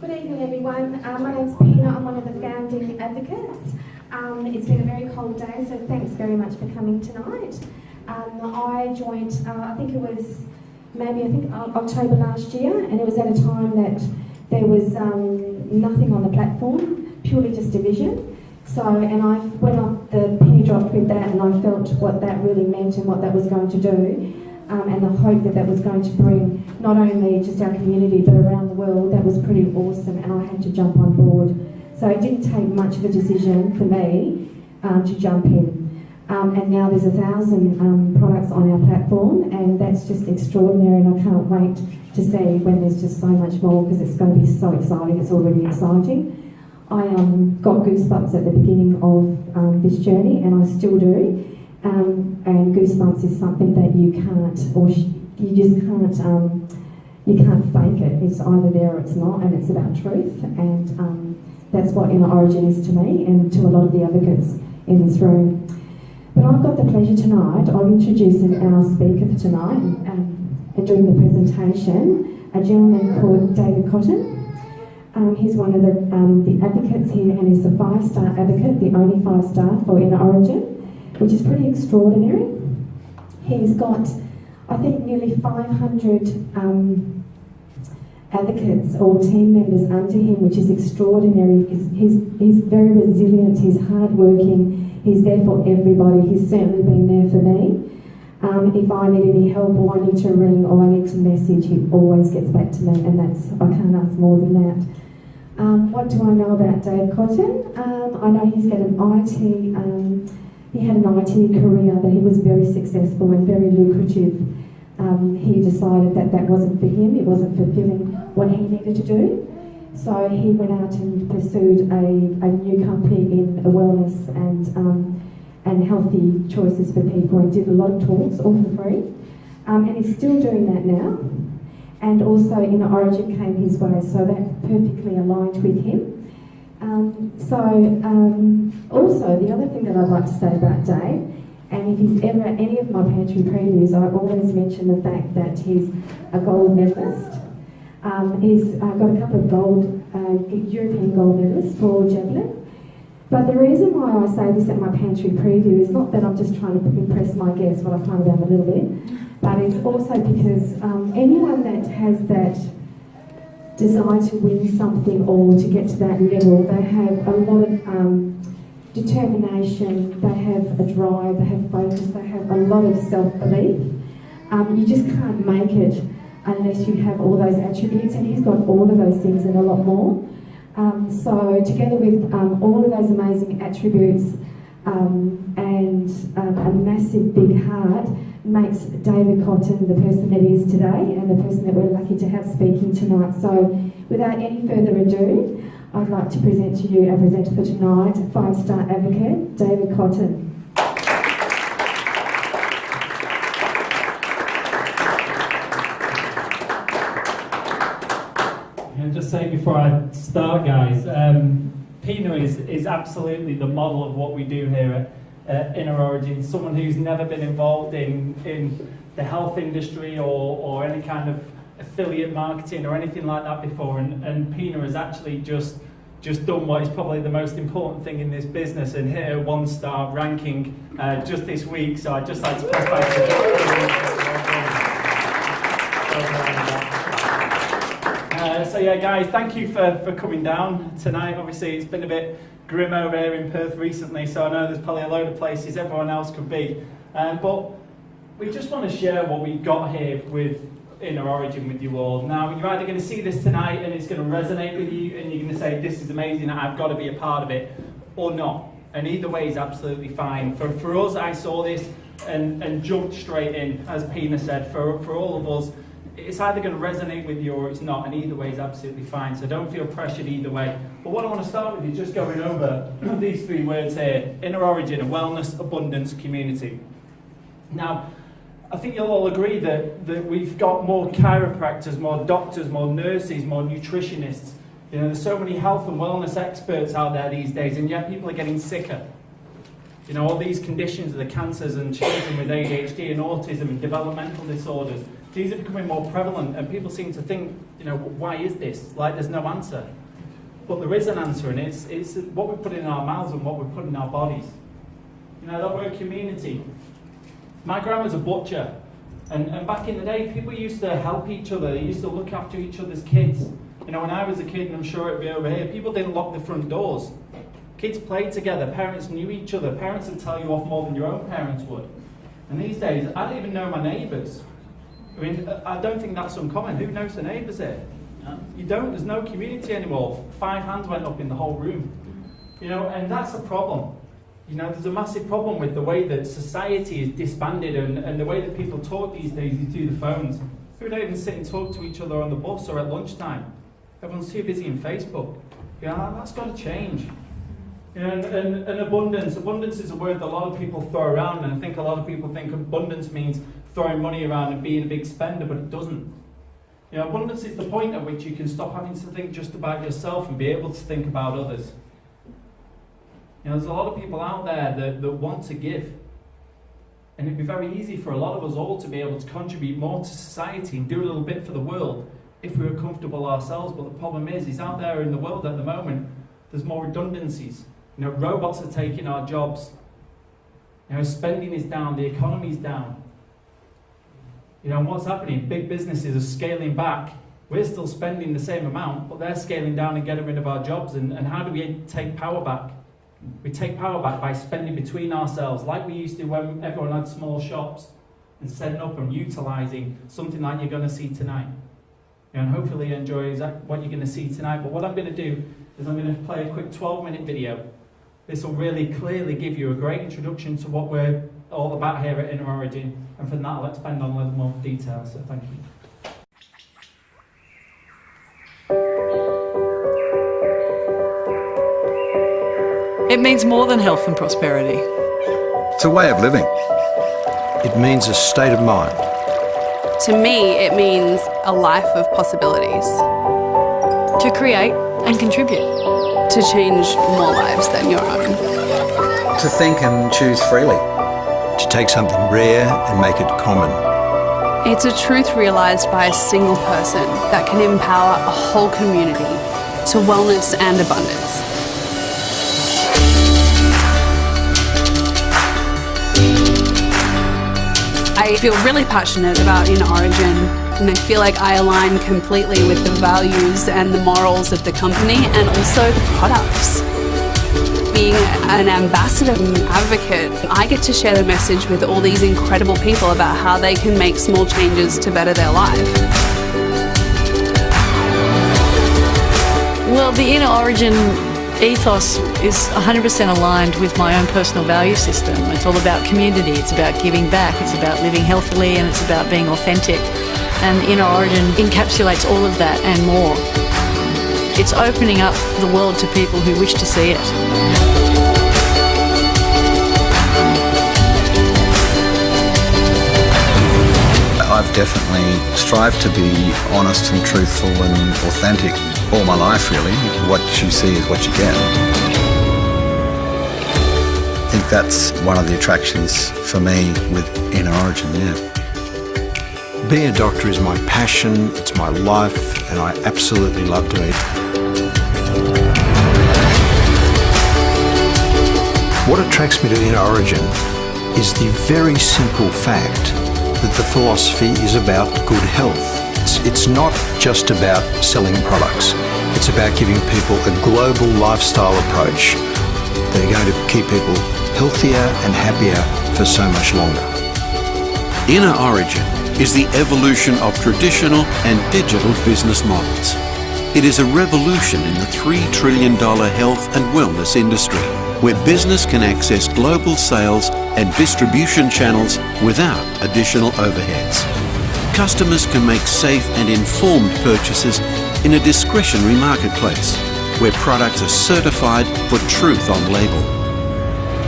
Good evening, everyone. My name's Pina. I'm one of the founding advocates. It's been a very cold day, so thanks very much for coming tonight. I joined, I think it was October last year, and it was at a time that there was nothing on the platform, purely just division. So, and I went up, the penny dropped with that, and I felt what that really meant and what that was going to do. And the hope that that was going to bring not only just our community but around the world. That was pretty awesome, and I had to jump on board. So it didn't take much of a decision for me to jump in. And now there's 1,000 products on our platform, and that's just extraordinary, and I can't wait to see when there's just so much more, because it's going to be so exciting. It's already exciting. I got goosebumps at the beginning of this journey, and I still do. And goosebumps is something that you can't, or you just can't, you can't fake it. It's either there or it's not, and it's about truth. And that's what InnerOrigin is to me, and to a lot of the advocates in this room. But I've got the pleasure tonight of introducing our speaker for tonight, and doing the presentation, a gentleman called Dave Cottam. He's one of the advocates here, and he's the 5-star advocate, the only 5-star for InnerOrigin, which is pretty extraordinary. He's got, I think, nearly 500 advocates or team members under him, which is extraordinary. He's very resilient, he's hardworking, he's there for everybody. He's certainly been there for me. If I need any help, or I need to ring, or I need to message, he always gets back to me, and that's, I can't ask more than that. What do I know about Dave Cottam? I know he's got an IT, he had an IT career that he was very successful and very lucrative. He decided that that wasn't for him, it wasn't fulfilling what he needed to do. So he went out and pursued a new company in wellness and healthy choices for people, and did a lot of talks, all for free. And he's still doing that now. And also InnerOrigin came his way, so that perfectly aligned with him. Also, the other thing that I'd like to say about Dave, and if he's ever at any of my pantry previews, I always mention the fact that he's a gold medalist. He's got a couple of European gold medalists for javelin. But the reason why I say this at my pantry preview is not that I'm just trying to impress my guests, what I kind of am a little bit, but it's also because anyone that has that desire to win something or to get to that level, they have a lot of determination, they have a drive, they have focus, they have a lot of self-belief. You just can't make it unless you have all those attributes, and he's got all of those things and a lot more. So together with all of those amazing attributes and a massive big heart, makes David Cottam the person that he is today, and the person that we're lucky to have speaking tonight. So without any further ado, I'd like to present to you our presenter for tonight, 5-star advocate, David Cottam. And just say before I start, guys, Pina is absolutely the model of what we do here at InnerOrigin. Someone who's never been involved in the health industry or any kind of affiliate marketing or anything like that before, and Pina has actually just done what is probably the most important thing in this business, and hit a 1-star ranking just this week. So I'd just like to press back to so yeah, guys, thank you for coming down tonight. Obviously, it's been a bit grim over here in Perth recently, so I know there's probably a load of places everyone else could be. But we just want to share what we've got here with InnerOrigin with you all. Now, you're either going to see this tonight and it's going to resonate with you, and you're going to say, this is amazing, I've got to be a part of it, or not. And either way is absolutely fine. For us, I saw this and jumped straight in, as Pina said. For all of us, it's either going to resonate with you or it's not, and either way is absolutely fine, so don't feel pressured either way. But what I want to start with is just going over these 3 words here: InnerOrigin, a wellness, abundance, community. Now, I think you'll all agree that we've got more chiropractors, more doctors, more nurses, more nutritionists. You know, there's so many health and wellness experts out there these days, and yet people are getting sicker. You know, all these conditions, the cancers and children with ADHD and autism and developmental disorders, these are becoming more prevalent, and people seem to think, you know, why is this? Like there's no answer. But there is an answer, and it's what we put in our mouths and what we put in our bodies. You know, that word community. My grandma's a butcher, and back in the day, people used to help each other. They used to look after each other's kids. You know, when I was a kid, and I'm sure it'd be over here, people didn't lock the front doors. Kids played together, parents knew each other, parents would tell you off more than your own parents would. And these days, I don't even know my neighbours. I mean, I don't think that's uncommon. Who knows the neighbours here? You don't, there's no community anymore. 5 hands went up in the whole room. You know, and that's a problem. You know, there's a massive problem with the way that society is disbanded and the way that people talk these days is through the phones. Who don't even sit and talk to each other on the bus or at lunchtime. Everyone's too busy in Facebook. You know, that's got to change. You know, and abundance. Abundance is a word that a lot of people throw around, and I think a lot of people think abundance means throwing money around and being a big spender, but it doesn't. You know, abundance is the point at which you can stop having to think just about yourself and be able to think about others. You know, there's a lot of people out there that want to give. And it'd be very easy for a lot of us all to be able to contribute more to society and do a little bit for the world if we were comfortable ourselves. But the problem is out there in the world at the moment, there's more redundancies. You know, robots are taking our jobs. You know, spending is down, the economy's down. You know, what's happening? Big businesses are scaling back. We're still spending the same amount, but they're scaling down and getting rid of our jobs. And how do we take power back? We take power back by spending between ourselves, like we used to when everyone had small shops, and setting up and utilising something like you're going to see tonight. You know, and hopefully you enjoy what you're going to see tonight. But what I'm going to do is I'm going to play a quick 12-minute video. This will really clearly give you a great introduction to what we're all about here at InnerOrigin, and from that I'll expand on a little more detail, so thank you. It means more than health and prosperity. It's a way of living. It means a state of mind. To me, it means a life of possibilities. To create and contribute. To change more lives than your own. To think and choose freely. To take something rare and make it common. It's a truth realised by a single person that can empower a whole community to wellness and abundance. I feel really passionate about InnerOrigin, and I feel like I align completely with the values and the morals of the company and also the products. Being an ambassador and advocate, I get to share the message with all these incredible people about how they can make small changes to better their life. Well, the InnerOrigin ethos is 100% aligned with my own personal value system. It's all about community, it's about giving back, it's about living healthily, and it's about being authentic. And InnerOrigin encapsulates all of that and more. It's opening up the world to people who wish to see it. I've definitely strived to be honest and truthful and authentic all my life, really. What you see is what you get. I think that's one of the attractions for me with InnerOrigin, yeah. Being a doctor is my passion, it's my life, and I absolutely love doing it. What attracts me to InnerOrigin is the very simple fact that the philosophy is about good health. It's not just about selling products. It's about giving people a global lifestyle approach that are going to keep people healthier and happier for so much longer. InnerOrigin is the evolution of traditional and digital business models. It is a revolution in the $3 trillion health and wellness industry, where business can access global sales and distribution channels without additional overheads. Customers can make safe and informed purchases in a discretionary marketplace, where products are certified for truth on label.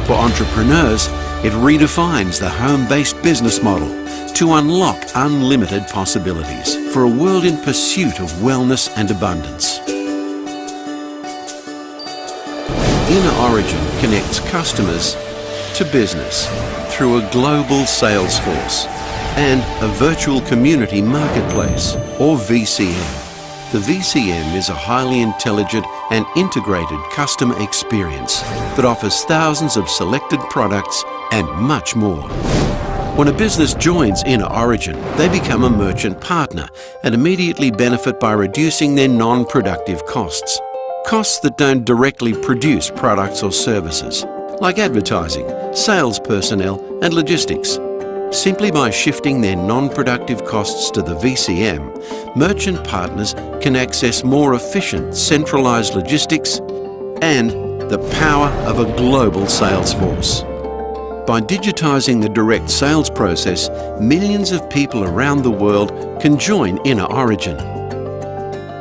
For entrepreneurs, it redefines the home-based business model to unlock unlimited possibilities for a world in pursuit of wellness and abundance. InnerOrigin connects customers to business through a global sales force and a virtual community marketplace, or VCM. The VCM is a highly intelligent and integrated customer experience that offers thousands of selected products and much more. When a business joins InnerOrigin, they become a merchant partner and immediately benefit by reducing their non-productive costs. Costs that don't directly produce products or services, like advertising, sales personnel and logistics. Simply by shifting their non-productive costs to the VCM, merchant partners can access more efficient centralised logistics and the power of a global sales force. By digitising the direct sales process, millions of people around the world can join InnerOrigin.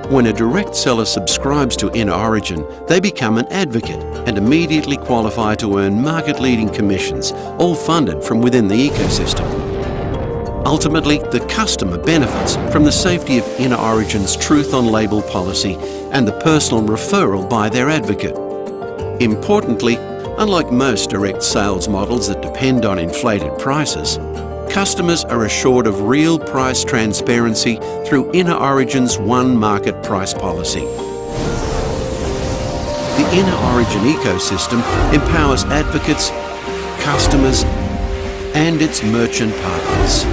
When a direct seller subscribes to InnerOrigin, they become an advocate and immediately qualify to earn market-leading commissions, all funded from within the ecosystem. Ultimately, the customer benefits from the safety of InnerOrigin's truth on label policy and the personal referral by their advocate. Importantly, unlike most direct sales models that depend on inflated prices, customers are assured of real price transparency through InnerOrigin's one market price policy. The InnerOrigin ecosystem empowers advocates, customers, and its merchant partners.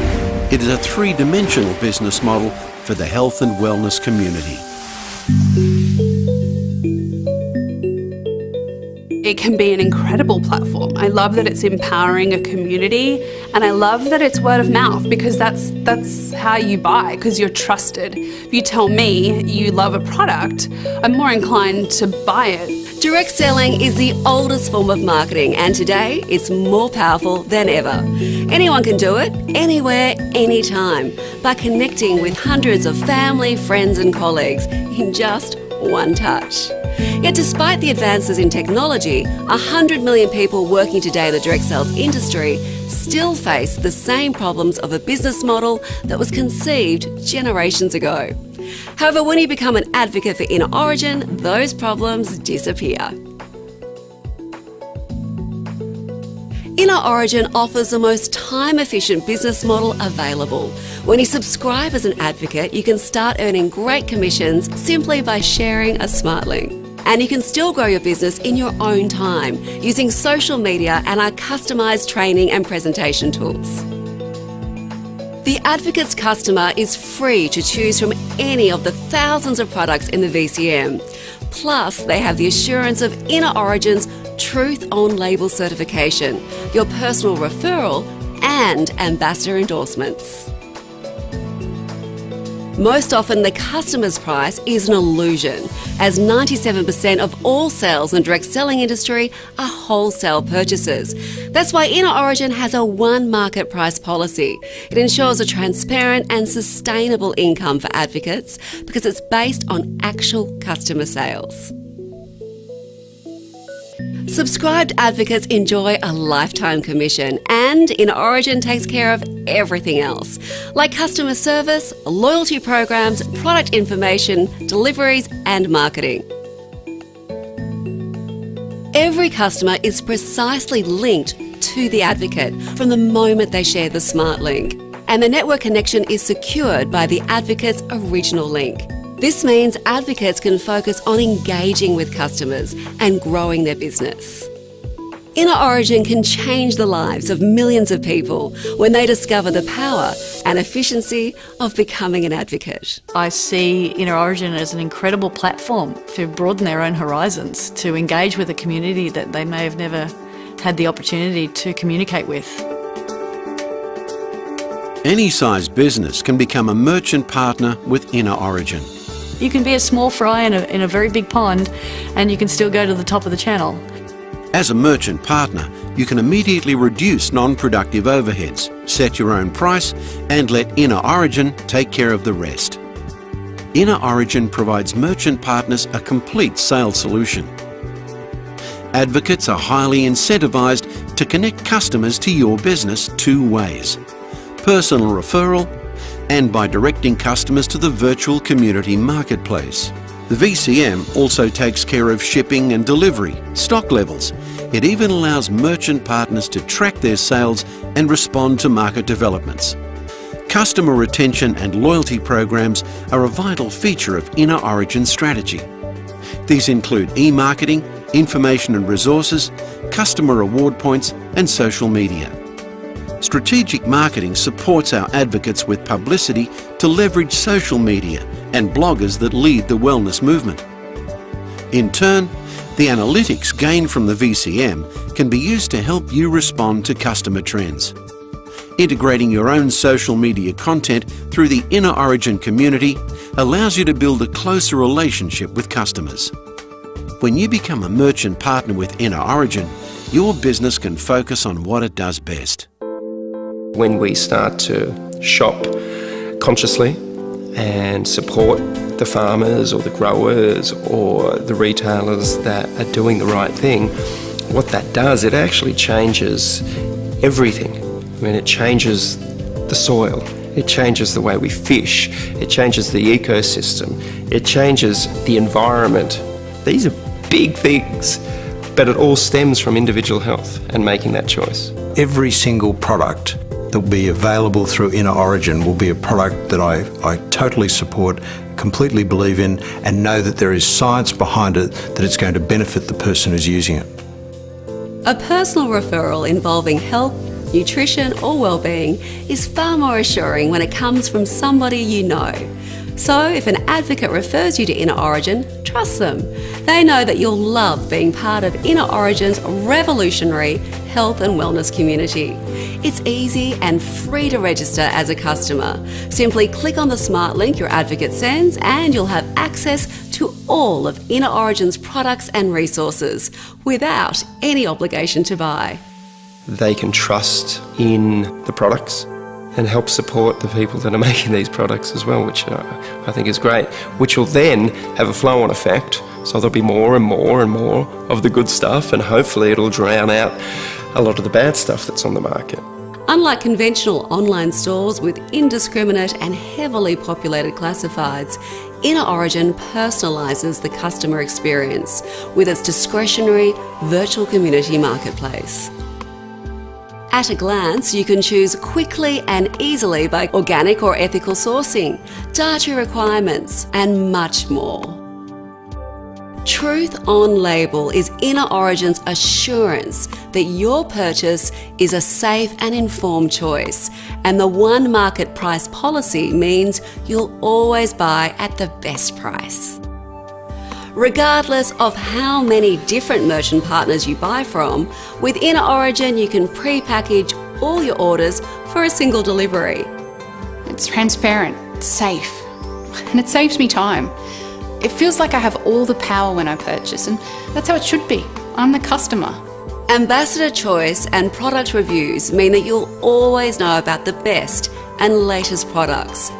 It is a three-dimensional business model for the health and wellness community. It can be an incredible platform. I love that it's empowering a community, and I love that it's word of mouth, because that's how you buy, because you're trusted. If you tell me you love a product, I'm more inclined to buy it. Direct selling is the oldest form of marketing, and today it's more powerful than ever. Anyone can do it, anywhere, anytime, by connecting with hundreds of family, friends and colleagues in just one touch. Yet despite the advances in technology, 100 million people working today in the direct sales industry still face the same problems of a business model that was conceived generations ago. However, when you become an advocate for InnerOrigin, those problems disappear. InnerOrigin offers the most time-efficient business model available. When you subscribe as an advocate, you can start earning great commissions simply by sharing a smart link. And you can still grow your business in your own time using social media and our customised training and presentation tools. The Advocate's customer is free to choose from any of the thousands of products in the VCM. Plus, they have the assurance of InnerOrigin's Truth on Label certification, your personal referral and ambassador endorsements. Most often, the customer's price is an illusion, as 97% of all sales in the direct selling industry are wholesale purchases. That's why InnerOrigin has a one market price policy. It ensures a transparent and sustainable income for advocates because it's based on actual customer sales. Subscribed advocates enjoy a lifetime commission, and InnerOrigin takes care of everything else, like customer service, loyalty programs, product information, deliveries, and marketing. Every customer is precisely linked to the advocate from the moment they share the smart link, and the network connection is secured by the advocate's original link. This means advocates can focus on engaging with customers and growing their business. InnerOrigin can change the lives of millions of people when they discover the power and efficiency of becoming an advocate. I see InnerOrigin as an incredible platform to broaden their own horizons, to engage with a community that they may have never had the opportunity to communicate with. Any size business can become a merchant partner with InnerOrigin. You can be a small fry in a very big pond, and you can still go to the top of the channel. As a merchant partner, you can immediately reduce non-productive overheads, set your own price, and let InnerOrigin take care of the rest. InnerOrigin provides merchant partners a complete sales solution. Advocates are highly incentivised to connect customers to your business two ways: personal referral and by directing customers to the virtual community marketplace. The VCM also takes care of shipping and delivery, stock levels. It even allows merchant partners to track their sales and respond to market developments. Customer retention and loyalty programs are a vital feature of InnerOrigin strategy. These include e-marketing, information and resources, customer reward points and social media. Strategic marketing supports our advocates with publicity to leverage social media and bloggers that lead the wellness movement. In turn, the analytics gained from the VCM can be used to help you respond to customer trends. Integrating your own social media content through the InnerOrigin community allows you to build a closer relationship with customers. When you become a merchant partner with InnerOrigin, your business can focus on what it does best. When we start to shop consciously and support the farmers or the growers or the retailers that are doing the right thing, what that does, it actually changes everything. I mean, it changes the soil, it changes the way we fish, it changes the ecosystem, it changes the environment. These are big things, but it all stems from individual health and making that choice. Every single product that will be available through InnerOrigin will be a product that I totally support, completely believe in, and know that there is science behind it, that it's going to benefit the person who's using it. A personal referral involving health, nutrition or well-being is far more assuring when it comes from somebody you know. So if an advocate refers you to InnerOrigin, trust them. They know that you'll love being part of InnerOrigin's revolutionary health and wellness community. It's easy and free to register as a customer. Simply click on the smart link your advocate sends and you'll have access to all of InnerOrigin's products and resources without any obligation to buy. They can trust in the products and help support the people that are making these products as well, which I think is great, which will then have a flow-on effect. So there'll be more and more and more of the good stuff, and hopefully it'll drown out a lot of the bad stuff that's on the market. Unlike conventional online stores with indiscriminate and heavily populated classifieds, InnerOrigin personalises the customer experience with its discretionary virtual community marketplace. At a glance, you can choose quickly and easily by organic or ethical sourcing, dietary requirements, and much more. Truth on label is InnerOrigin's assurance that your purchase is a safe and informed choice, and the one market price policy means you'll always buy at the best price. Regardless of how many different merchant partners you buy from, with InnerOrigin you can pre-package all your orders for a single delivery. It's transparent, it's safe, and it saves me time. It feels like I have all the power when I purchase, and that's how it should be. I'm the customer. Ambassador choice and product reviews mean that you'll always know about the best and latest products.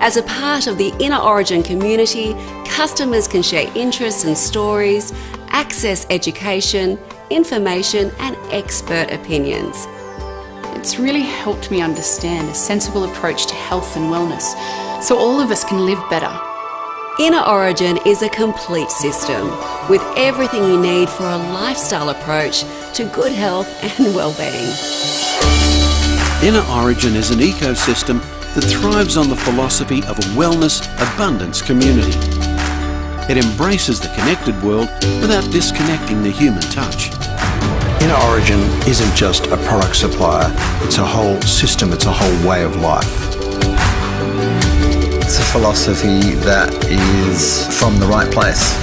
As a part of the InnerOrigin community, customers can share interests and stories, access education, information and expert opinions. It's really helped me understand a sensible approach to health and wellness, so all of us can live better. InnerOrigin is a complete system with everything you need for a lifestyle approach to good health and well-being. InnerOrigin is an ecosystem that thrives on the philosophy of a wellness, abundance community. It embraces the connected world without disconnecting the human touch. InnerOrigin isn't just a product supplier, it's a whole system, it's a whole way of life. It's a philosophy that is from the right place.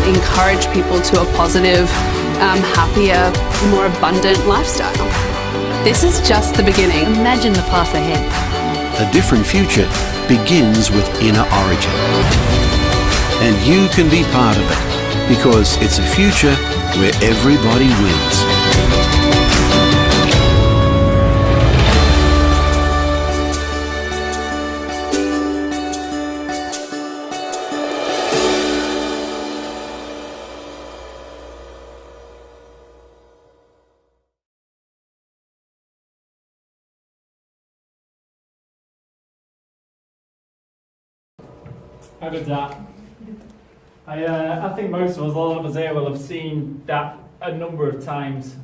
Encourage people to a positive, happier, more abundant lifestyle. This is just the beginning. Imagine the path ahead. A different future begins with InnerOrigin. And you can be part of it, because it's a future where everybody wins. How good's that? I think most of us, a lot of us here, will have seen that a number of times,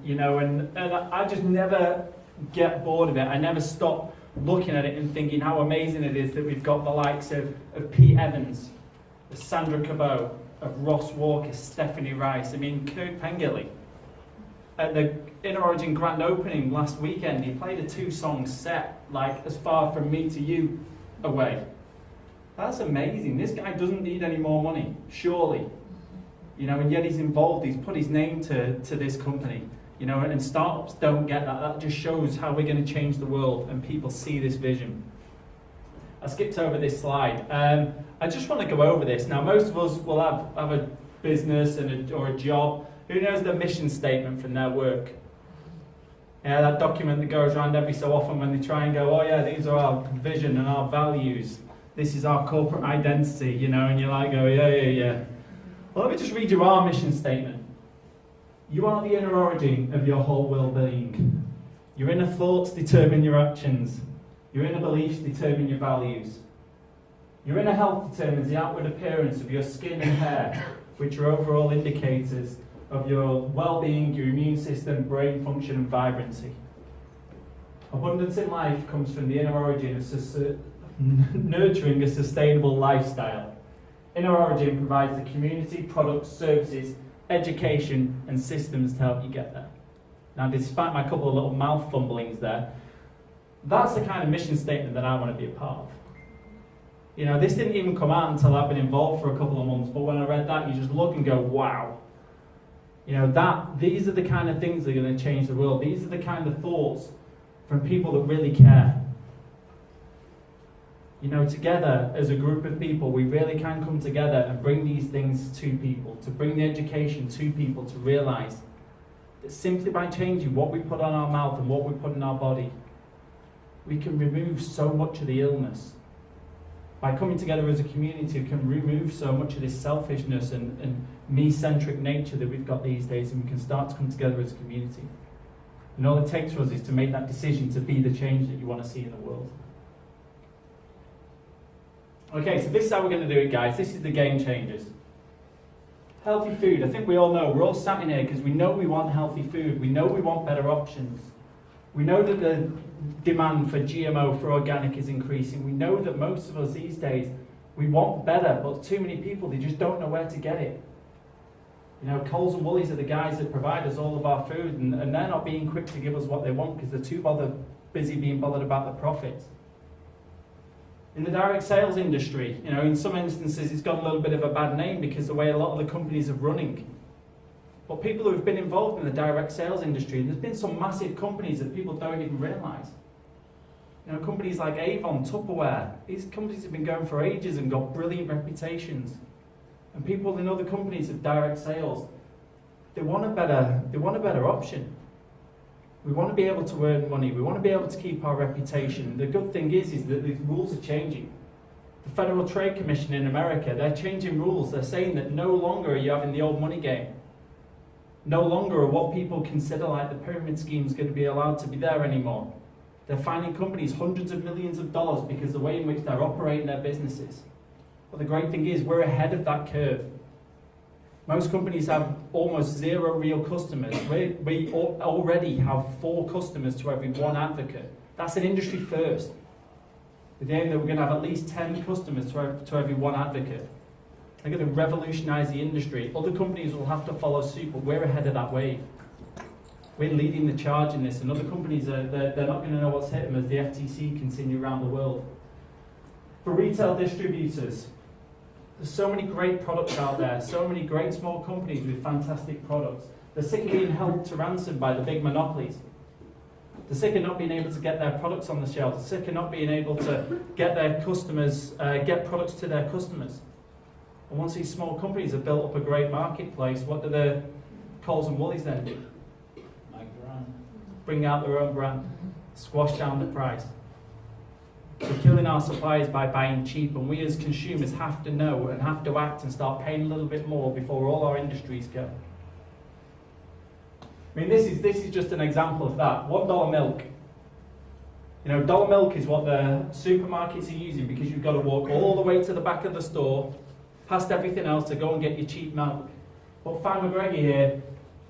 you know, and I just never get bored of it. I never stop looking at it and thinking how amazing it is that we've got the likes of Pete Evans, of Sandra Cabot, of Ross Walker, Stephanie Rice, I mean, Kirk Pengilly. At the InnerOrigin grand opening last weekend, he played a 2-song set, like As Far From Me to You away. That's amazing. This guy doesn't need any more money, surely. You know, and yet he's involved, he's put his name to this company. You know, and startups don't get that. That just shows how we're going to change the world and people see this vision. I skipped over this slide. I just want to go over this. Now, most of us will have a business or a job. Who knows the mission statement from their work? Yeah, that document that goes around every so often when they try and go, oh yeah, these are our vision and our values. This is our corporate identity, you know, and you're like, oh yeah. Well, let me just read you our mission statement. You are the inner origin of your whole well-being. Your inner thoughts determine your actions. Your inner beliefs determine your values. Your inner health determines the outward appearance of your skin and hair, which are overall indicators of your well-being, your immune system, brain function and vibrancy. Abundance in life comes from the inner origin of nurturing a sustainable lifestyle. InnerOrigin provides the community, products, services, education and systems to help you get there. Now, despite my couple of little mouth fumblings there, that's the kind of mission statement that I want to be a part of. You know, this didn't even come out until I've been involved for a couple of months, but when I read that, you just look and go, wow. You know, these are the kind of things that are going to change the world. These are the kind of thoughts from people that really care. You know, together as a group of people, we really can come together and bring these things to people, to bring the education to people, to realise that simply by changing what we put on our mouth and what we put in our body, we can remove so much of the illness. By coming together as a community, we can remove so much of this selfishness and me-centric nature that we've got these days, and we can start to come together as a community. And all it takes for us is to make that decision to be the change that you want to see in the world. Okay, so this is how we're going to do it, guys. This is the game changers. Healthy food. I think we all know. We're all sat in here because we know we want healthy food. We know we want better options. We know that the demand for GMO, for organic, is increasing. We know that most of us these days, we want better, but too many people, they just don't know where to get it. You know, Coles and Woolies are the guys that provide us all of our food, and they're not being quick to give us what they want because they're too busy being bothered about the profits. In the direct sales industry, you know, in some instances it's got a little bit of a bad name because the way a lot of the companies are running. But people who have been involved in the direct sales industry, there's been some massive companies that people don't even realise. You know, companies like Avon, Tupperware, these companies have been going for ages and got brilliant reputations. And people in other companies of direct sales, they want a better option. We want to be able to earn money. We want to be able to keep our reputation. The good thing is that the rules are changing. The Federal Trade Commission in America, they're changing rules. They're saying that no longer are you having the old money game. No longer are what people consider like the pyramid schemes going to be allowed to be there anymore. They're finding companies hundreds of millions of dollars because of the way in which they're operating their businesses. But the great thing is we're ahead of that curve. Most companies have almost zero real customers. We already have 4 customers to every 1 advocate. That's an industry first. With the aim that we're going to have at least 10 customers to every 1 advocate. They're going to revolutionise the industry. Other companies will have to follow suit, but we're ahead of that wave. We're leading the charge in this, and other companies, they're not going to know what's hit them as the FTC continue around the world. For retail distributors, there's so many great products out there, so many great small companies with fantastic products. They're sick of being held to ransom by the big monopolies. They're sick of not being able to get their products on the shelves. They're sick of not being able to get their customers, get products to their customers. And once these small companies have built up a great marketplace, what do the Coles and Woolies then do? Bring out their own brand, squash down the price. We're killing our suppliers by buying cheap, and we as consumers have to know and have to act and start paying a little bit more before all our industries go. I mean, this is just an example of that. $1 milk. You know, dollar milk is what the supermarkets are using because you've got to walk all the way to the back of the store, past everything else to go and get your cheap milk. But Farmer Greggy here,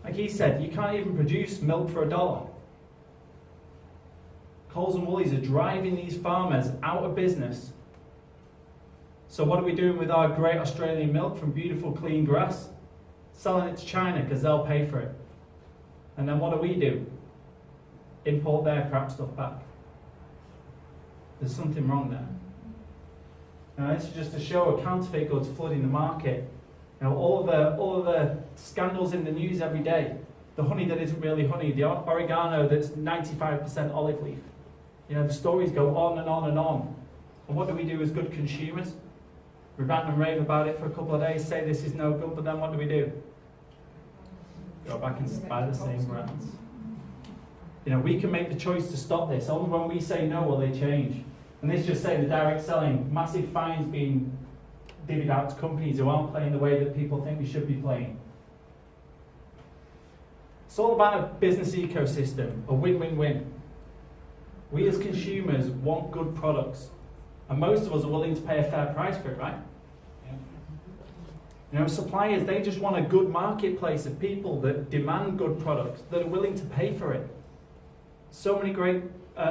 like he said, you can't even produce milk for $1. Coles and Woolies are driving these farmers out of business. So what are we doing with our great Australian milk from beautiful clean grass? Selling it to China because they'll pay for it. And then what do? Import their crap stuff back. There's something wrong there. Now, this is just to show counterfeit goods flooding the market. You know, all of the scandals in the news every day. The honey that isn't really honey, the oregano that's 95% olive leaf. You know, the stories go on and on and on. And what do we do as good consumers? We rant and rave about it for a couple of days, say this is no good, but then what do? Go back and buy the same brands. You know, we can make the choice to stop this. Only when we say no will they change. And this just saying the direct selling, massive fines being divvied out to companies who aren't playing the way that people think we should be playing. It's all about a business ecosystem, a win-win-win. We as consumers want good products, and most of us are willing to pay a fair price for it, right? You know, suppliers, they just want a good marketplace of people that demand good products, that are willing to pay for it. So many great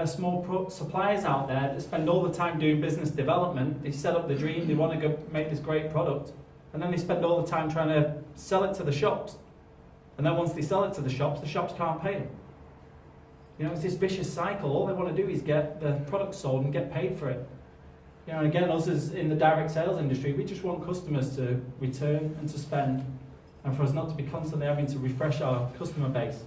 small suppliers out there that spend all the time doing business development. They set up the dream, they want to go make this great product, and then they spend all the time trying to sell it to the shops. And then once they sell it to the shops can't pay them. You know, it's this vicious cycle. All they want to do is get the product sold and get paid for it. You know, and again, us as in the direct sales industry, we just want customers to return and to spend, and for us not to be constantly having to refresh our customer base.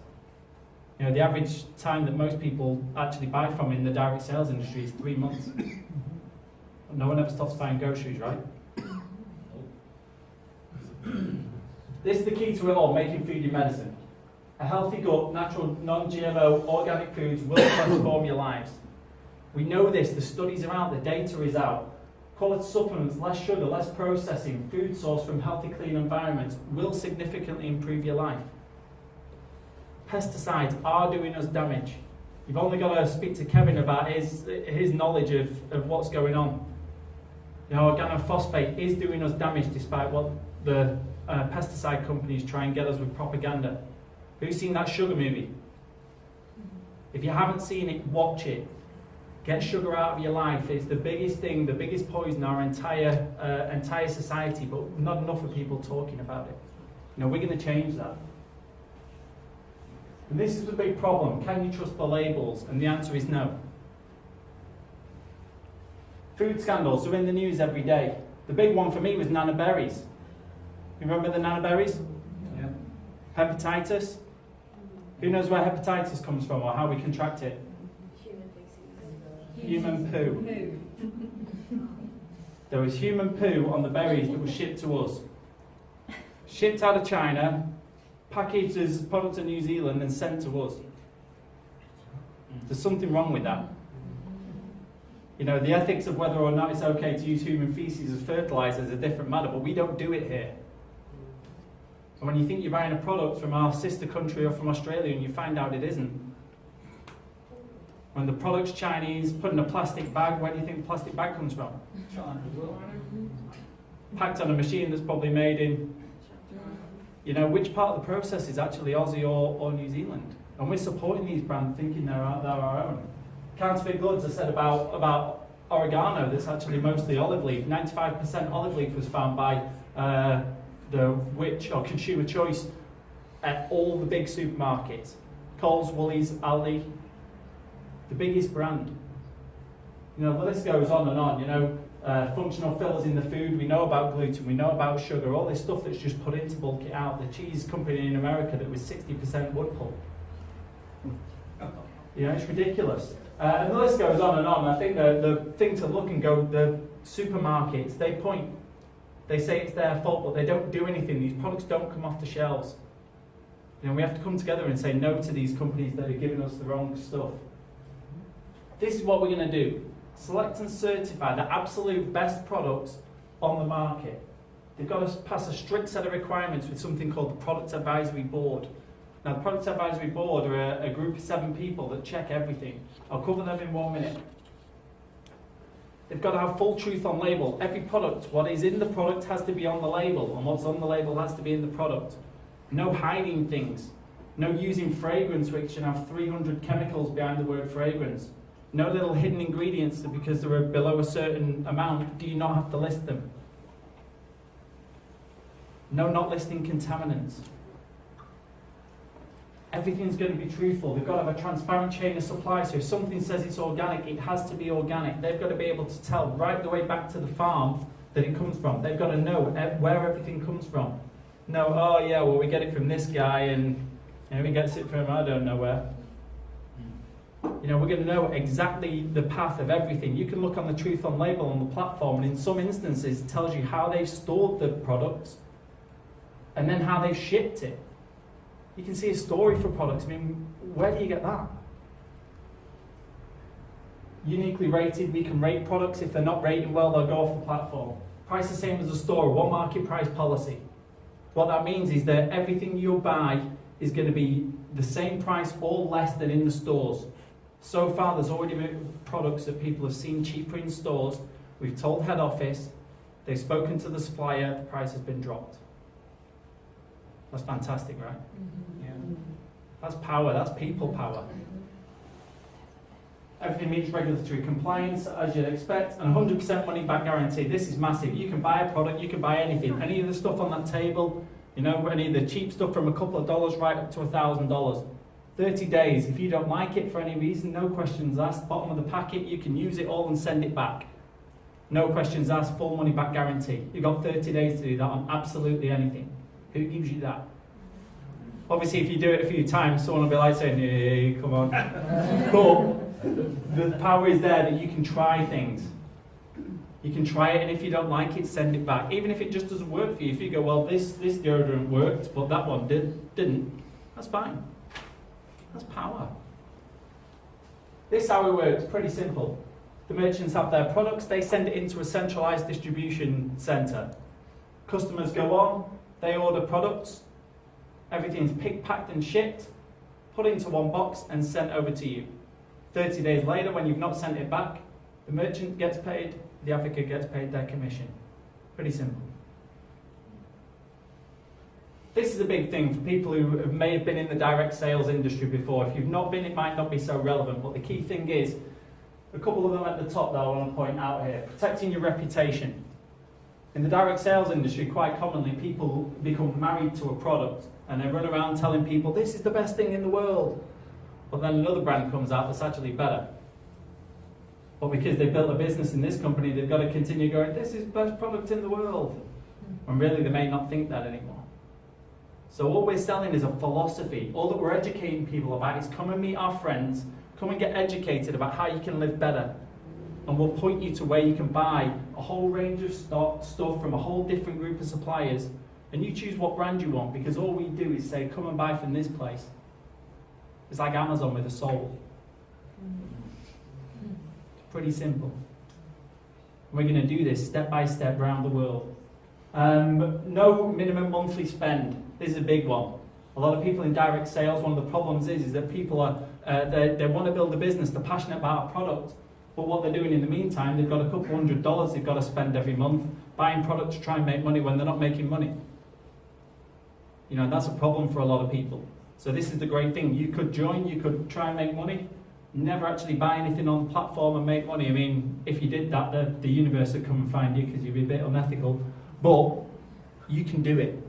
You know, the average time that most people actually buy from in the direct sales industry is 3 months. No one ever stops buying groceries, right? This is the key to it all, making food your medicine. A healthy gut, natural, non-GMO, organic foods will transform your lives. We know this, the studies are out, the data is out. Quality supplements, less sugar, less processing, food sourced from healthy, clean environments will significantly improve your life. Pesticides are doing us damage. You've only got to speak to Kevin about his knowledge of what's going on. You know, organophosphate is doing us damage despite what the pesticide companies try and get us with propaganda. Who's seen that sugar movie? If you haven't seen it, watch it. Get sugar out of your life. It's the biggest thing, the biggest poison in our entire society, but not enough of people talking about it. You know, we're going to change that. And this is the big problem. Can you trust the labels? And the answer is no. Food scandals are in the news every day. The big one for me was Nana berries. You remember the Nana berries? Yeah. Hepatitis. Who knows where hepatitis comes from or how we contract it? Human poo. There was human poo on the berries that was shipped to us. Shipped out of China, packaged as product to New Zealand and sent to us. There's something wrong with that. You know, the ethics of whether or not it's okay to use human feces as fertilizer is a different matter, but we don't do it here. And when you think you're buying a product from our sister country or from Australia and you find out it isn't. When the product's Chinese, put in a plastic bag, where do you think the plastic bag comes from? Packed on a machine that's probably made in, you know, which part of the process is actually Aussie or New Zealand? And we're supporting these brands thinking they're our own. Counterfeit goods, I said about oregano, that's actually mostly olive leaf. 95% olive leaf was found by the Which or Consumer Choice at all the big supermarkets. Coles, Woolies, Aldi, the biggest brand. You know, the list goes on and on. You know, functional fillers in the food, we know about gluten, we know about sugar, all this stuff that's just put in to bulk it out. The cheese company in America that was 60% wood pulp. You know, it's ridiculous. And the list goes on and on. I think the thing to look and go, the supermarkets, they say it's their fault, but they don't do anything. These products don't come off the shelves. You know, we have to come together and say no to these companies that are giving us the wrong stuff. This is what we're going to do. Select and certify the absolute best products on the market. They've got to pass a strict set of requirements with something called the Product Advisory Board. Now, the Products Advisory Board are a group of 7 people that check everything. I'll cover them in 1 minute. They've got to have full truth on label. Every product, what is in the product has to be on the label, and what's on the label has to be in the product. No hiding things. No using fragrance, which can have 300 chemicals behind the word fragrance. No little hidden ingredients that because they're below a certain amount, do you not have to list them. No not listing contaminants. Everything's going to be truthful. They've got to have a transparent chain of supply, so if something says it's organic, it has to be organic. They've got to be able to tell right the way back to the farm that it comes from. They've got to know where everything comes from. No, oh yeah, well we get it from this guy and he gets it from I don't know where. We're going to know exactly the path of everything. You can look on the truth on label on the platform, and in some instances it tells you how they've stored the products and then how they've shipped it. You can see a story for products. I mean, where do you get that? Uniquely rated, we can rate products. If they're not rated well, they'll go off the platform. Price the same as a store, one market price policy. What that means is that everything you'll buy is going to be the same price or less than in the stores. So far, there's already been products that people have seen cheaper in stores. We've told head office, they've spoken to the supplier, the price has been dropped. That's fantastic, right? Mm-hmm. Yeah. That's power, that's people power. Everything meets regulatory compliance, as you'd expect, and 100% money back guarantee. This is massive. You can buy a product, you can buy anything. Any of the stuff on that table, any of the cheap stuff from a couple of dollars right up to $1,000. 30 days. If you don't like it for any reason, no questions asked. Bottom of the packet, you can use it all and send it back. No questions asked, full money back guarantee. You've got 30 days to do that on absolutely anything. Who gives you that? Obviously, if you do it a few times, someone will be like saying, hey, come on. But the power is there that you can try things. You can try it, and if you don't like it, send it back. Even if it just doesn't work for you. If you go, well, this deodorant worked, but that one didn't, that's fine. That's power. This is how it works, pretty simple. The merchants have their products, they send it into a centralised distribution centre. Customers go on, they order products, everything's picked, packed and shipped, put into one box and sent over to you. 30 days later, when you've not sent it back, the merchant gets paid, the advocate gets paid their commission. Pretty simple. This is a big thing for people who may have been in the direct sales industry before. If you've not been, it might not be so relevant, but the key thing is, a couple of them at the top that I want to point out here, protecting your reputation. In the direct sales industry, quite commonly, people become married to a product and they run around telling people, this is the best thing in the world. But then another brand comes out that's actually better. But because they built a business in this company, they've got to continue going, this is the best product in the world. And really, they may not think that anymore. So all we're selling is a philosophy. All that we're educating people about is come and meet our friends, come and get educated about how you can live better. And we'll point you to where you can buy a whole range of stuff from a whole different group of suppliers. And you choose what brand you want, because all we do is say, come and buy from this place. It's like Amazon with a soul. Pretty simple. We're going to do this step by step around the world. No minimum monthly spend. This is a big one. A lot of people in direct sales, one of the problems is that people are they want to build a business, they're passionate about a product, but what they're doing in the meantime, they've got a couple $100 they've got to spend every month buying products to try and make money when they're not making money. That's a problem for a lot of people. So this is the great thing. You could join, you could try and make money, never actually buy anything on the platform and make money. I mean, if you did that, the universe would come and find you because you'd be a bit unethical. But you can do it.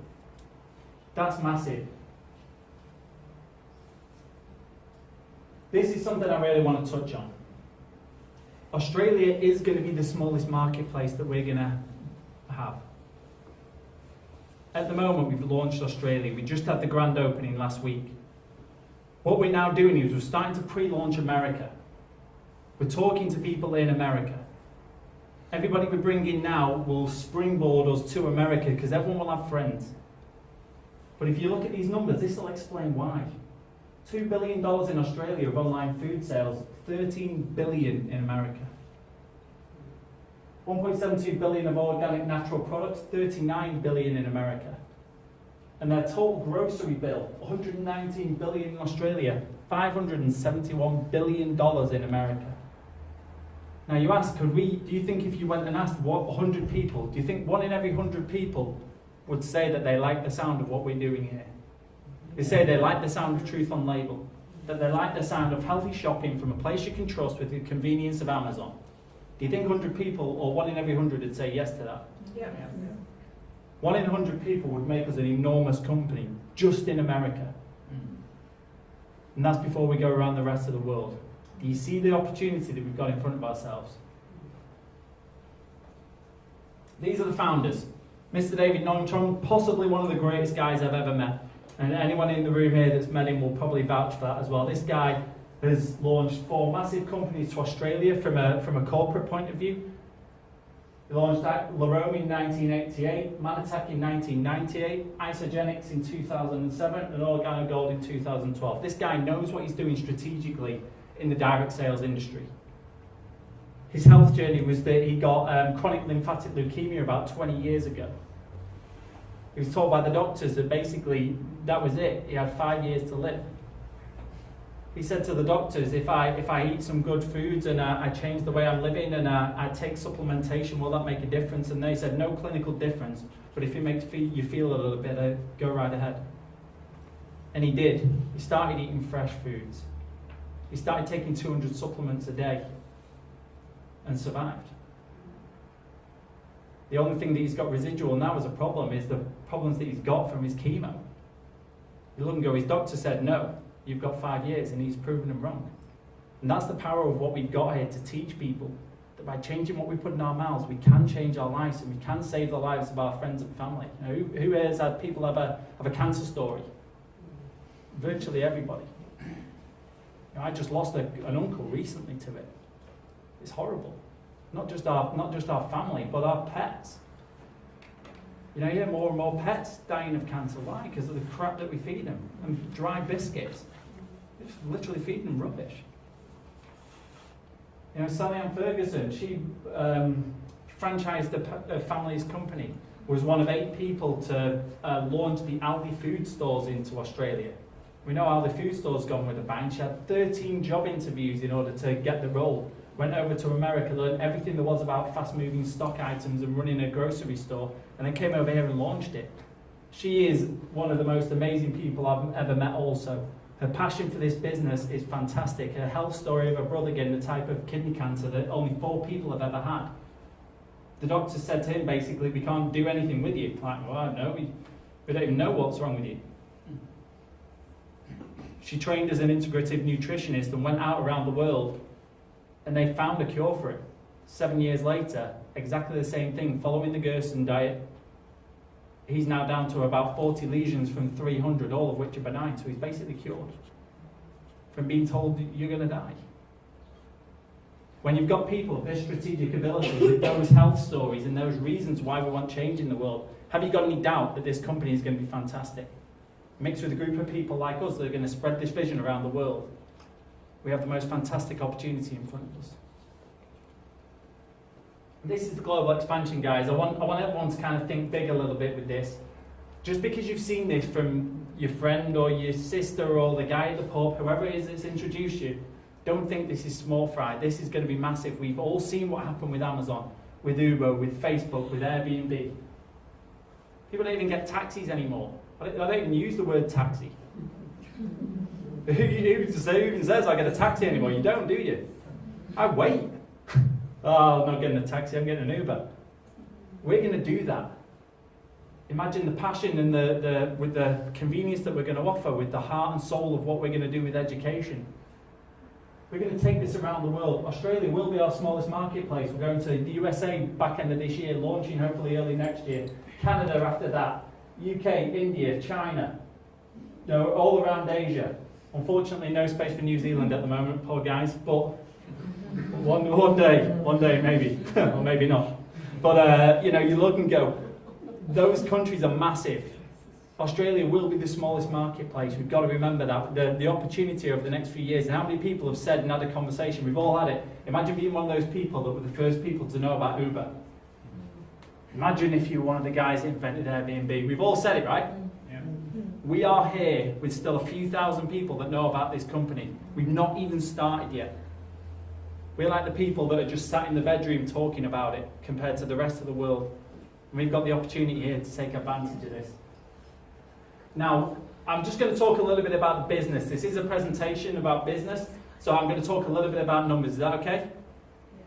That's massive. This is something I really want to touch on. Australia is going to be the smallest marketplace that we're going to have. At the moment, we've launched Australia. We just had the grand opening last week. What we're now doing is we're starting to pre-launch America. We're talking to people in America. Everybody we bring in now will springboard us to America because everyone will have friends. But if you look at these numbers, this will explain why. $2 billion in Australia of online food sales, $13 billion in America. 1.72 billion of organic natural products, 39 billion in America. And their total grocery bill, 119 billion in Australia, $571 billion in America. Now you ask, do you think if you went and asked 100 people, do you think 1 in every 100 people would say that they like the sound of what we're doing here? They say they like the sound of truth on label, that they like the sound of healthy shopping from a place you can trust with the convenience of Amazon. Do you think 100 people, or 1 in every 100 would say yes to that? Yeah. 1 in 100 people would make us an enormous company, just in America. And that's before we go around the rest of the world. Do you see the opportunity that we've got in front of ourselves? These are the founders. Mr. David Cottam, possibly one of the greatest guys I've ever met. And anyone in the room here that's met him will probably vouch for that as well. This guy has launched 4 massive companies to Australia from a corporate point of view. He launched Larome in 1988, Manatech in 1998, Isogenics in 2007, and OrganoGold in 2012. This guy knows what he's doing strategically in the direct sales industry. His health journey was that he got chronic lymphatic leukemia about 20 years ago. He was told by the doctors that basically that was it. He had 5 years to live. He said to the doctors, if I eat some good foods and I change the way I'm living and I take supplementation, will that make a difference? And they said, no clinical difference, but if it makes you feel a little bit, go right ahead. And he did. He started eating fresh foods. He started taking 200 supplements a day and survived. The only thing that he's got residual now as a problem is the problems that he's got from his chemo. You look and go, his doctor said, no, you've got 5 years, and he's proven them wrong. And that's the power of what we've got here to teach people, that by changing what we put in our mouths, we can change our lives and we can save the lives of our friends and family. You know, who has had people have a cancer story? Virtually everybody. You know, I just lost an uncle recently to it. It's horrible. Not just our family, but our pets. You know, you hear more and more pets dying of cancer. Why? Because of the crap that we feed them. And dry biscuits. It's literally feeding them rubbish. You know, Sally Ann Ferguson, she franchised a family's company, was one of 8 people to launch the Aldi food stores into Australia. We know Aldi food stores gone with a bang. She had 13 job interviews in order to get the role. Went over to America, learned everything there was about fast-moving stock items and running a grocery store, and then came over here and launched it. She is one of the most amazing people I've ever met also. Her passion for this business is fantastic. Her health story of her brother getting the type of kidney cancer that only 4 people have ever had. The doctor said to him, basically, we can't do anything with you. Like, well, no, we don't even know what's wrong with you. She trained as an integrative nutritionist and went out around the world, and they found a cure for it. 7 years later, exactly the same thing, following the Gerson diet. He's now down to about 40 lesions from 300, all of which are benign, so he's basically cured from being told you're going to die. When you've got people of this strategic ability, with those health stories and those reasons why we want change in the world, have you got any doubt that this company is going to be fantastic? Mixed with a group of people like us that are going to spread this vision around the world, we have the most fantastic opportunity in front of us. This is the global expansion, guys. I want everyone to kind of think big a little bit with this. Just because you've seen this from your friend or your sister or the guy at the pub, whoever it is that's introduced you, don't think this is small fry. This is going to be massive. We've all seen what happened with Amazon, with Uber, with Facebook, with Airbnb. People don't even get taxis anymore. I don't even use the word taxi. Who even says I get a taxi anymore? You don't, do you? I wait. Oh, I'm not getting a taxi, I'm getting an Uber. We're going to do that. Imagine the passion and with the convenience that we're going to offer, with the heart and soul of what we're going to do with education. We're going to take this around the world. Australia will be our smallest marketplace. We're going to the USA back end of this year, launching hopefully early next year. Canada after that. UK, India, China. You know, all around Asia. Unfortunately, no space for New Zealand at the moment, poor guys, but one day maybe, or maybe not. But you know, you look and go, those countries are massive. Australia will be the smallest marketplace. We've got to remember that. The opportunity over the next few years, and how many people have said and had a conversation, we've all had it. Imagine being one of those people that were the first people to know about Uber. Imagine if you were one of the guys that invented Airbnb. We've all said it, right? Yeah. we are here with still a few thousand people that know about this company. We've not even started yet. We're like the people that are just sat in the bedroom talking about it compared to the rest of the world. And we've got the opportunity here to take advantage of this. Now, I'm just going to talk a little bit about the business. This is a presentation about business, so I'm going to talk a little bit about numbers. Is that okay?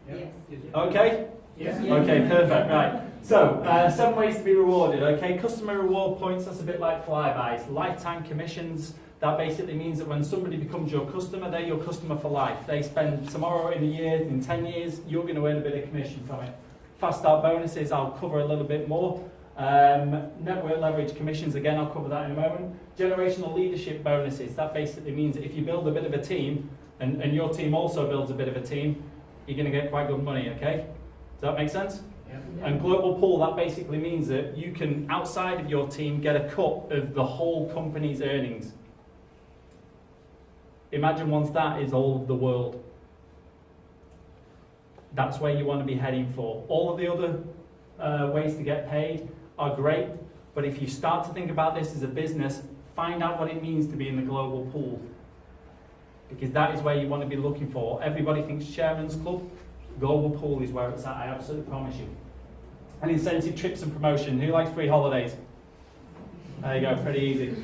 Yes. Okay? Yes. Okay, perfect, right. So, 7 ways to be rewarded, okay? Customer reward points, that's a bit like flybys. Lifetime commissions, that basically means that when somebody becomes your customer, they're your customer for life. They spend tomorrow, in a year, in 10 years, you're going to earn a bit of commission from it. Fast start bonuses, I'll cover a little bit more. Network leverage commissions, again, I'll cover that in a moment. Generational leadership bonuses, that basically means that if you build a bit of a team, and your team also builds a bit of a team, you're going to get quite good money, okay? Does that make sense? Yeah. And global pool, that basically means that you can, outside of your team, get a cut of the whole company's earnings. Imagine once that is all of the world. That's where you want to be heading for. All of the other ways to get paid are great, but if you start to think about this as a business, find out what it means to be in the global pool. Because that is where you want to be looking for. Everybody thinks Chairman's Club. Global pool is where it's at, I absolutely promise you. And incentive trips and promotion. Who likes free holidays? There you go, pretty easy.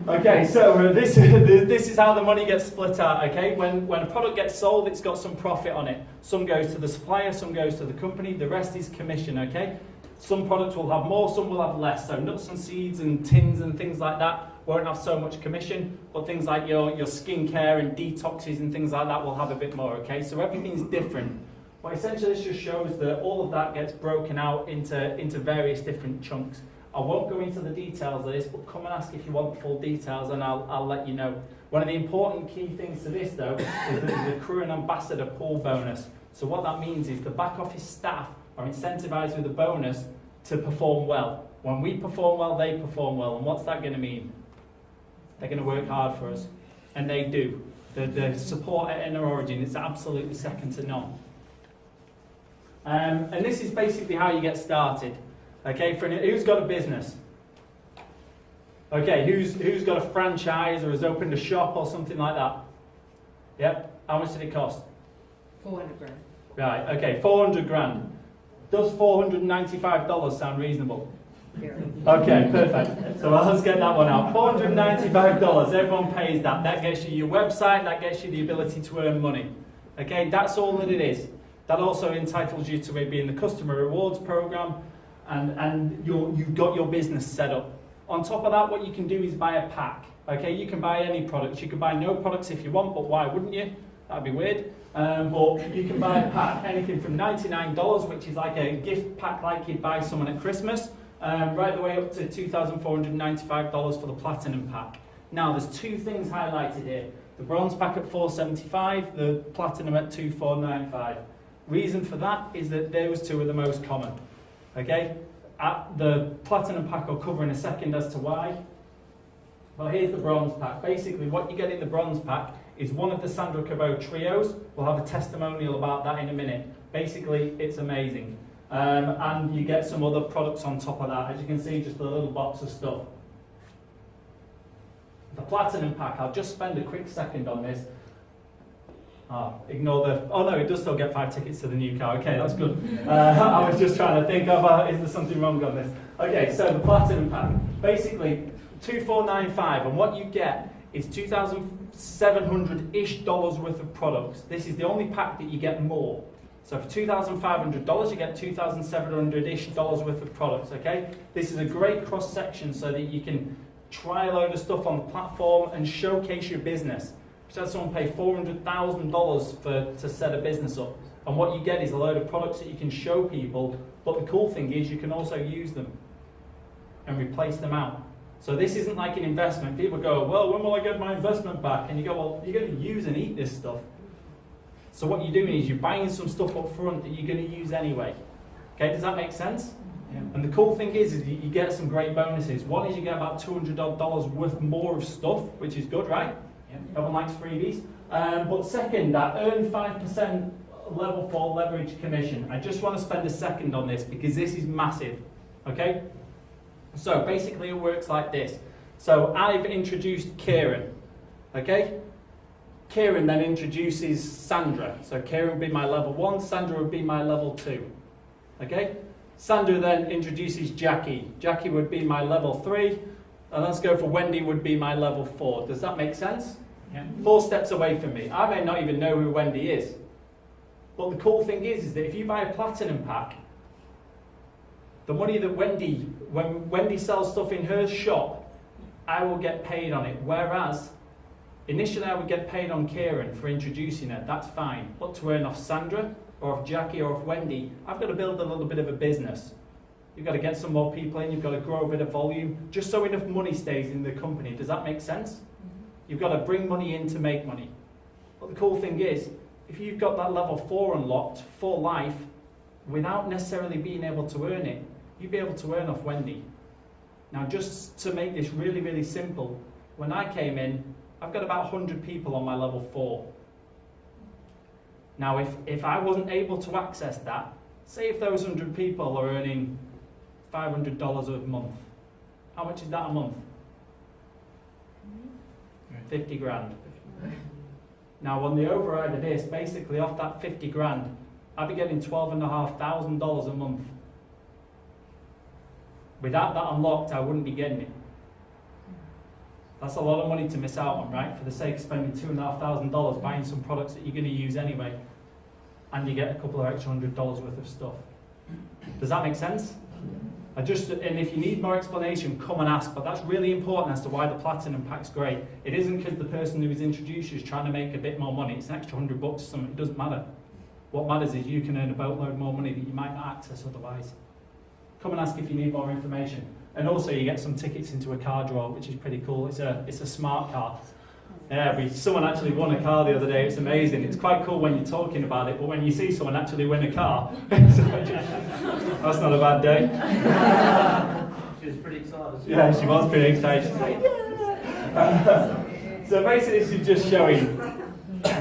Okay, so this is how the money gets split out, okay? When a product gets sold, it's got some profit on it. Some goes to the supplier, some goes to the company, the rest is commission, okay? Some products will have more, some will have less. So nuts and seeds and tins and things like that won't have so much commission, but things like your skincare and detoxes and things like that will have a bit more, okay? So everything's different. But essentially this just shows that all of that gets broken out into various different chunks. I won't go into the details of this, but come and ask if you want the full details and I'll let you know. One of the important key things to this though is the crew and ambassador pool bonus. So what that means is the back office staff are incentivized with a bonus to perform well. When we perform well, they perform well. And what's that going to mean? They're going to work hard for us. And they do. The support at InnerOrigin is absolutely second to none. And this is basically how you get started. Okay, who's got a business? Okay, who's got a franchise or has opened a shop or something like that? Yep. How much did it cost? 400 grand. Right, okay, 400 grand. Does $495 sound reasonable? Okay, perfect. So let's get that one out. $495, everyone pays that. That gets you your website, that gets you the ability to earn money. Okay, that's all that it is. That also entitles you to maybe in the customer rewards program and you've got your business set up. On top of that, what you can do is buy a pack. Okay, you can buy any products. You can buy no products if you want, but why wouldn't you? That'd be weird. But you can buy a pack, anything from $99, which is like a gift pack like you'd buy someone at Christmas, right the way up to $2,495 for the platinum pack. Now, there's two things highlighted here. The bronze pack at $475, the platinum at $2,495. Reason for that is that those two are the most common. Okay? The platinum pack I'll cover in a second as to why. But here's the bronze pack. Basically, what you get in the bronze pack is one of the Sandra Cabot trios. We'll have a testimonial about that in a minute. Basically, it's amazing. And you get some other products on top of that. As you can see, just a little box of stuff. The platinum pack, I'll just spend a quick second on this. Ignore the... Oh no, it does still get 5 tickets to the new car. Okay, that's good. I was just trying to think of, is there something wrong on this? Okay, so the platinum pack. Basically, $2,495, and what you get is $2,700-ish worth of products. This is the only pack that you get more. So for $2,500, you get $2,700-ish worth of products, okay? This is a great cross-section so that you can try a load of stuff on the platform and showcase your business. Which had someone pay $400,000 to set a business up. And what you get is a load of products that you can show people, but the cool thing is you can also use them and replace them out. So this isn't like an investment. People go, well, when will I get my investment back? And you go, well, you're going to use and eat this stuff. So what you're doing is you're buying some stuff up front that you're going to use anyway. Okay, does that make sense? Yeah. And the cool thing is you get some great bonuses. One is you get about $200 worth more of stuff, which is good, right? Everyone likes freebies. But second, that earn 5% level 4 leverage commission. I just want to spend a second on this because this is massive. Okay? So basically it works like this. So I've introduced Kieran, okay? Kieran then introduces Sandra. So Kieran would be my level 1, Sandra would be my level 2, okay? Sandra then introduces Jackie. Jackie would be my level 3, and let's go for Wendy would be my level 4. Does that make sense? Yeah. 4 steps away from me. I may not even know who Wendy is. But the cool thing is that if you buy a platinum pack, the money that when Wendy sells stuff in her shop, I will get paid on it. Whereas, initially I would get paid on Kieran for introducing her, that's fine. But to earn off Sandra, or off Jackie, or off Wendy, I've got to build a little bit of a business. You've got to get some more people in, you've got to grow a bit of volume, just so enough money stays in the company. Does that make sense? You've got to bring money in to make money. But the cool thing is, if you've got that level 4 unlocked for life, without necessarily being able to earn it, you'd be able to earn off Wendy. Now, just to make this really, really simple, when I came in, I've got about 100 people on my level 4. Now, if I wasn't able to access that, say if those 100 people are earning $500 a month, how much is that a month? 50 grand. Now, on the override of this, basically off that 50 grand, I'd be getting $12,500 a month. Without that unlocked, I wouldn't be getting it. That's a lot of money to miss out on, right? For the sake of spending $2,500 buying some products that you're going to use anyway, and you get a couple of extra $100 worth of stuff. Does that make sense? And if you need more explanation, come and ask, but that's really important as to why the Platinum Pack's great. It isn't because the person who was introduced you is trying to make a bit more money. It's an extra $100 or something. It doesn't matter. What matters is you can earn a boatload more money that you might not access otherwise. Come and ask if you need more information. And also you get some tickets into a car draw, which is pretty cool. It's a smart car. Yeah, someone actually won a car the other day. It's amazing. It's quite cool when you're talking about it, but when you see someone actually win a car, that's not a bad day. She was pretty excited. Yeah, she was pretty excited. She's like, yeah. So basically this is just showing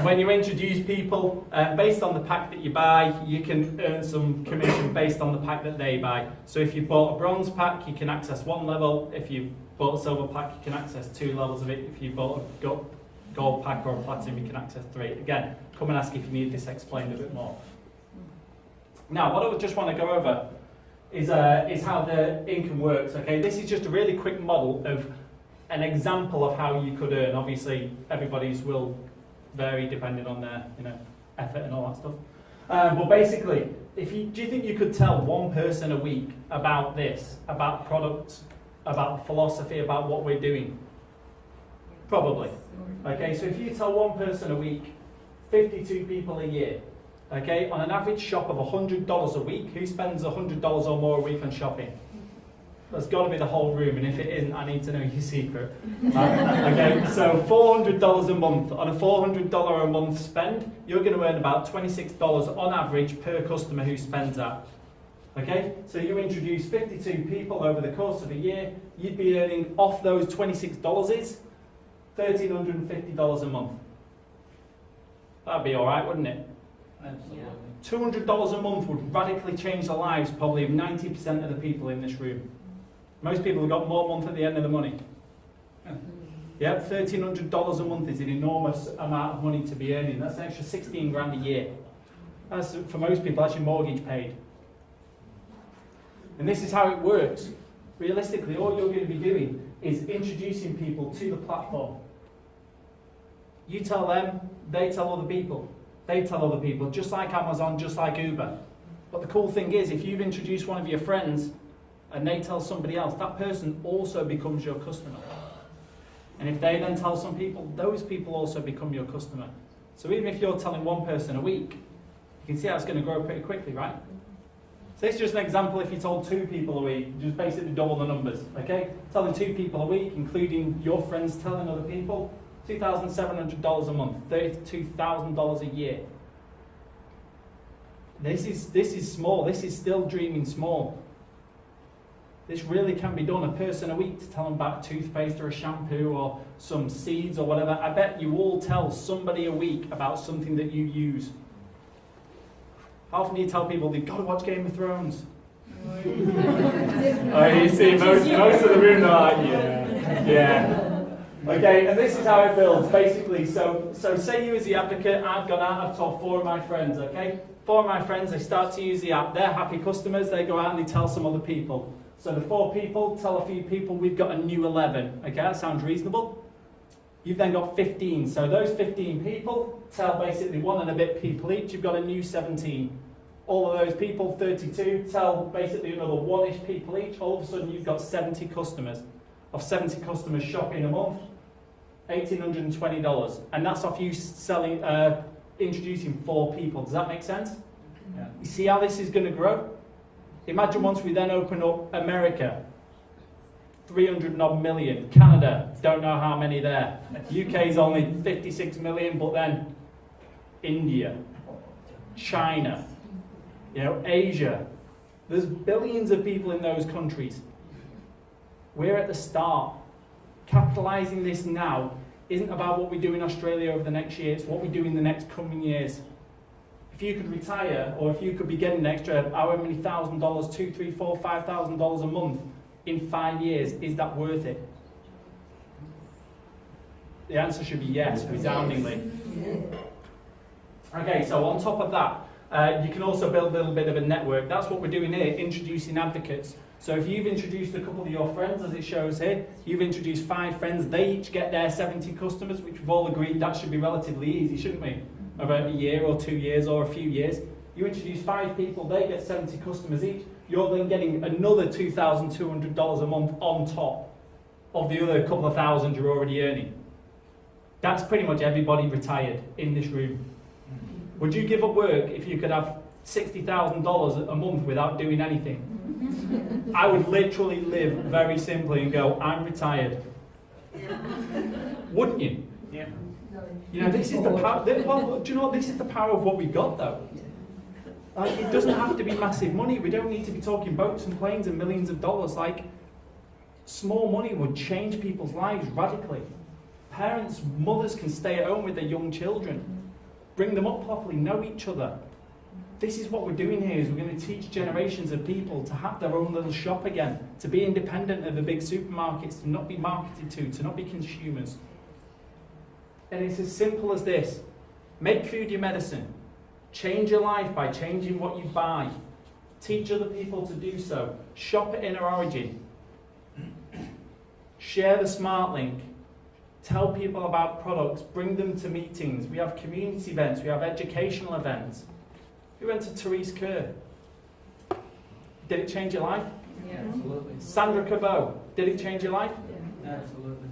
when you introduce people, based on the pack that you buy, you can earn some commission based on the pack that they buy. So if you bought a bronze pack, you can access 1 level. If you bought a silver pack, you can access 2 levels of it. If you bought a gold pack or a platinum, you can access 3. Again, come and ask if you need this explained a bit more. Now, what I just want to go over is how the income works. Okay, this is just a really quick model of an example of how you could earn. Obviously, everybody's will vary depending on their effort and all that stuff. But basically, do you think you could tell one person a week about this, about products, about philosophy, about what we're doing? Probably. Okay, so if you tell one person a week, 52 people a year, okay, on an average shop of $100 a week, who spends $100 or more a week on shopping? That's got to be the whole room, and if it isn't, I need to know your secret. Okay, so $400 a month. On a $400 a month spend, you're going to earn about $26 on average per customer who spends that. Okay, so you introduce 52 people over the course of a year, you'd be earning off those $26 is $1,350 a month. That'd be alright, wouldn't it? Absolutely. $200 a month would radically change the lives probably of 90% of the people in this room. Most people have got more month at the end of the money. Yep, $1,300 a month is an enormous amount of money to be earning. That's an extra 16 grand a year. That's, for most people, that's your mortgage paid. And this is how it works. Realistically, all you're going to be doing is introducing people to the platform. You tell them, they tell other people. They tell other people, just like Amazon, just like Uber. But the cool thing is, if you've introduced one of your friends and they tell somebody else, that person also becomes your customer. And if they then tell some people, those people also become your customer. So even if you're telling one person a week, you can see how it's going to grow pretty quickly, right? So this is just an example. If you told 2 people a week, just basically double the numbers, okay? Telling 2 people a week, including your friends telling other people, $2,700 a month, $32,000 a year. This is small. This is still dreaming small. This really can be done. A person a week to tell them about toothpaste or a shampoo or some seeds or whatever. I bet you all tell somebody a week about something that you use. How often do you tell people they've got to watch Game of Thrones? Oh, you see, most of the room are like, yeah. Yeah. Okay, and this is how it builds, basically. So say you as the advocate, I've gone out, I've told 4 of my friends, okay? 4 of my friends, they start to use the app. They're happy customers, they go out and they tell some other people. So the 4 people tell a few people, we've got a new 11. Okay, that sounds reasonable. You've then got 15. So those 15 people tell basically 1 and a bit people each. You've got a new 17. All of those people, 32, tell basically another 1-ish people each. All of a sudden you've got 70 customers. Of 70 customers shopping a month, $1,820. And that's off you selling, introducing 4 people. Does that make sense? Yeah. You see how this is going to grow? Imagine once we then open up America, 300 odd million. Canada, don't know how many there. UK is only 56 million, but then India, China, Asia. There's billions of people in those countries. We're at the start. Capitalising this now isn't about what we do in Australia over the next year, it's what we do in the next coming years. If you could retire, or if you could be getting an extra however many $1,000, $2,000, $3,000, $4,000, $5,000 a month in 5 years, is that worth it? The answer should be yes, resoundingly. Okay, so on top of that, you can also build a little bit of a network. That's what we're doing here, introducing advocates. So if you've introduced a couple of your friends, as it shows here, you've introduced 5 friends, they each get their 70 customers, which we've all agreed that should be relatively easy, shouldn't we? About a year or 2 years or a few years. You introduce 5 people, they get 70 customers each, you're then getting another $2,200 a month on top of the other couple of thousand you're already earning. That's pretty much everybody retired in this room. Would you give up work if you could have $60,000 a month without doing anything? I would literally live very simply and go, I'm retired. Wouldn't you? Yeah. This is the power. Well, do you know what? This is the power of what we've got, though. Like, it doesn't have to be massive money. We don't need to be talking boats and planes and millions of dollars. Like, small money would change people's lives radically. Parents, mothers can stay at home with their young children, bring them up properly, know each other. This is what we're doing here, is we're going to teach generations of people to have their own little shop again, to be independent of the big supermarkets, to not be marketed to not be consumers. And it's as simple as this. Make food your medicine. Change your life by changing what you buy. Teach other people to do so. Shop at InnerOrigin. Share the smart link. Tell people about products. Bring them to meetings. We have community events. We have educational events. We went to Therese Kerr. Did it change your life? Yeah, absolutely. Sandra Cabot. Did it change your life? Yeah, absolutely.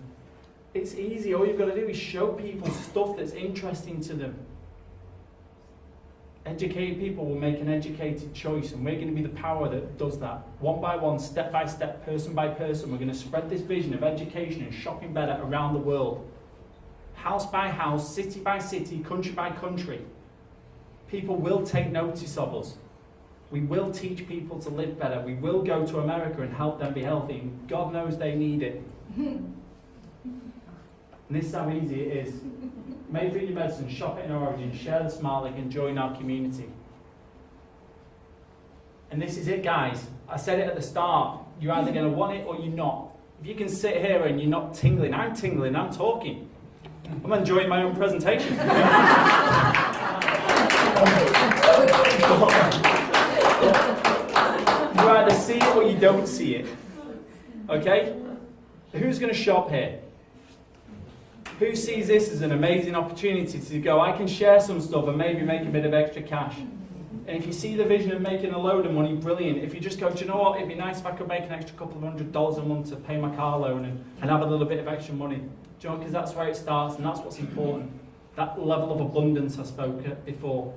It's easy. All you've got to do is show people stuff that's interesting to them. Educated people will make an educated choice, and we're going to be the power that does that. One by one, step by step, person by person, we're going to spread this vision of education and shopping better around the world. House by house, city by city, country by country. People will take notice of us. We will teach people to live better. We will go to America and help them be healthy. And God knows they need it. And this is how easy it is. Make food your medicine, shop at InnerOrigin, share the smart link, and join our community. And this is it, guys. I said it at the start. You're either going to want it or you're not. If you can sit here and you're not tingling, I'm talking. I'm enjoying my own presentation. You either see it or you don't see it. Okay? Who's going to shop here? Who sees this as an amazing opportunity to go, I can share some stuff and maybe make a bit of extra cash? And if you see the vision of making a load of money, brilliant. If you just go, do you know what, it'd be nice if I could make an extra couple of $100s a month to pay my car loan and have a little bit of extra money. Do you know, because that's where it starts and that's what's important. That level of abundance I spoke at before.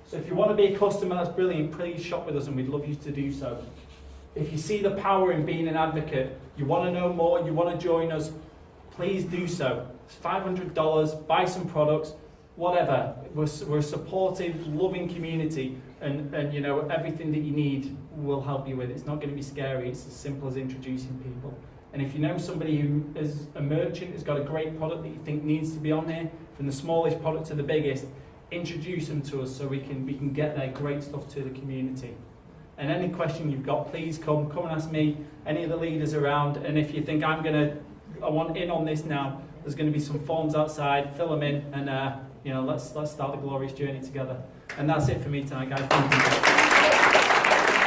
So if you want to be a customer, that's brilliant. Please shop with us and we'd love you to do so. If you see the power in being an advocate, you want to know more, you want to join us, please do so. It's $500, buy some products, whatever. We're a supportive, loving community, and you know, everything that you need will help you with it. It's not going to be scary. It's as simple as introducing people. And if you know somebody who is a merchant, has got a great product that you think needs to be on here, from the smallest product to the biggest, introduce them to us so we can get their great stuff to the community. And any question you've got, please come and ask me, any of the leaders around. And if you think I'm going to I want in on this now. There's going to be some forms outside, fill them in, and let's start the glorious journey together. And that's it for me tonight, guys. Thank you.